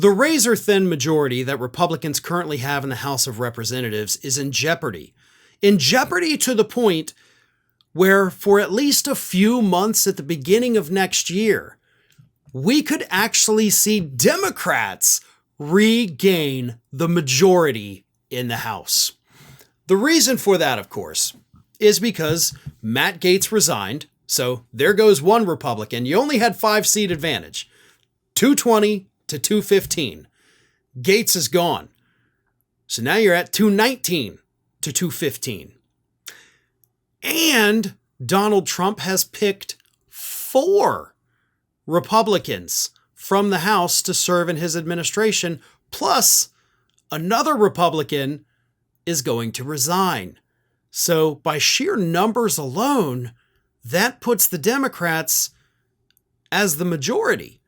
The razor-thin majority that Republicans currently have in the House of Representatives is in jeopardy. In jeopardy to the point where, for at least a few months at the beginning of next year, we could actually see Democrats regain the majority in the House. The reason for that, of course, is because Matt Gaetz resigned. So there goes one Republican. You only had 5-seat advantage, 220 to 215. Gaetz is gone. So now you're at 219 to 215. And Donald Trump has picked 4 Republicans from the House to serve in his administration, plus another Republican is going to resign. So by sheer numbers alone, that puts the Democrats as the majority.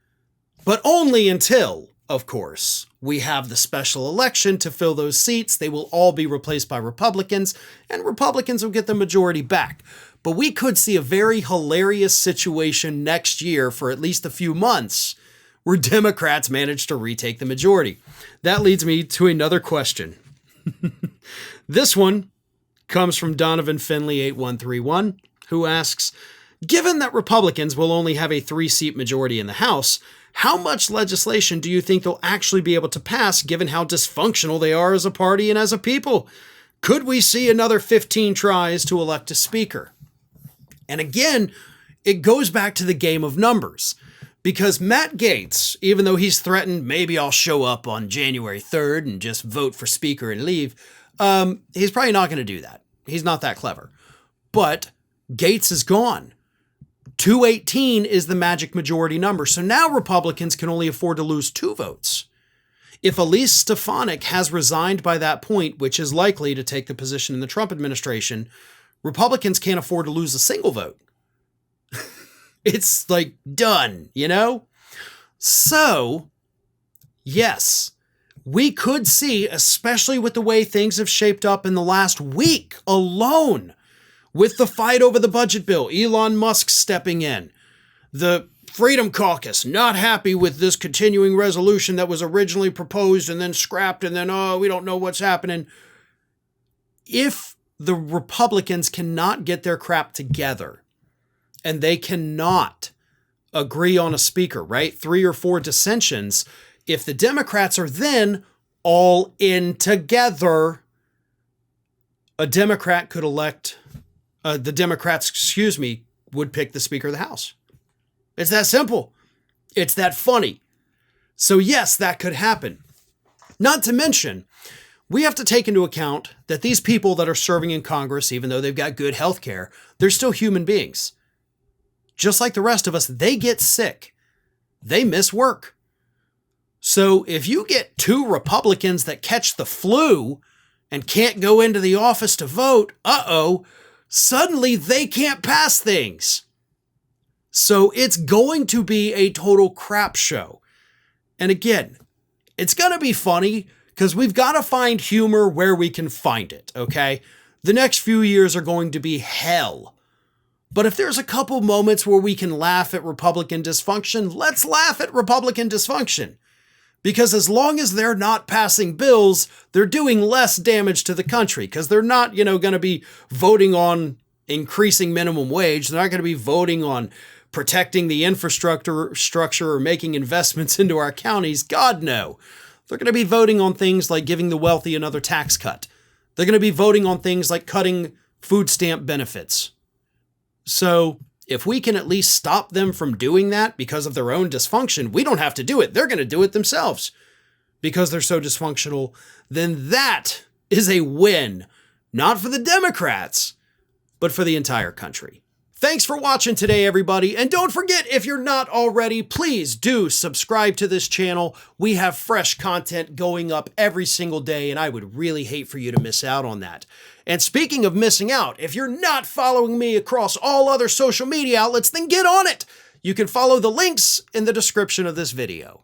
But only until, of course, we have the special election to fill those seats. They will all be replaced by Republicans, and Republicans will get the majority back. But we could see a very hilarious situation next year for at least a few months where Democrats manage to retake the majority. That leads me to another question. This one comes from Donovan Finley 8131, who asks, given that Republicans will only have a 3-seat majority in the House, how much legislation do you think they'll actually be able to pass given how dysfunctional they are as a party and as a people? Could we see another 15 tries to elect a speaker? And again, it goes back to the game of numbers. Because Matt Gaetz, even though he's threatened, maybe I'll show up on January 3rd and just vote for speaker and leave, he's probably not going to do that. He's not that clever. But Gaetz is gone. 218 is the magic majority number. So now Republicans can only afford to lose 2 votes. If Elise Stefanik has resigned by that point, which is likely to take the position in the Trump administration, Republicans can't afford to lose a single vote. It's like done, you know? So, yes, we could see, especially with the way things have shaped up in the last week alone, with the fight over the budget bill, Elon Musk stepping in, the Freedom Caucus not happy with this continuing resolution that was originally proposed and then scrapped and then, oh, we don't know what's happening. If the Republicans cannot get their crap together, and they cannot agree on a speaker, right? 3 or 4 dissensions. If the Democrats are then all in together, a Democrat could elect, the Democrats, would pick the Speaker of the House. It's that simple. It's that funny. So yes, that could happen. Not to mention, we have to take into account that these people that are serving in Congress, even though they've got good health care, they're still human beings. Just like the rest of us, they get sick. They miss work. So if you get 2 Republicans that catch the flu and can't go into the office to vote, suddenly they can't pass things. So it's going to be a total crap show. And again, it's going to be funny because we've got to find humor where we can find it, okay? The next few years are going to be hell. But if there's a couple moments where we can laugh at Republican dysfunction, let's laugh at Republican dysfunction. Because as long as they're not passing bills, they're doing less damage to the country. Because they're not, going to be voting on increasing minimum wage. They're not going to be voting on protecting the infrastructure or making investments into our counties. God, no. They're going to be voting on things like giving the wealthy another tax cut. They're going to be voting on things like cutting food stamp benefits. So if we can at least stop them from doing that because of their own dysfunction, we don't have to do it. They're going to do it themselves because they're so dysfunctional. Then that is a win, not for the Democrats, but for the entire country. Thanks for watching today, everybody. And don't forget, if you're not already, please do subscribe to this channel. We have fresh content going up every single day, and I would really hate for you to miss out on that. And speaking of missing out, if you're not following me across all other social media outlets, then get on it. You can follow the links in the description of this video.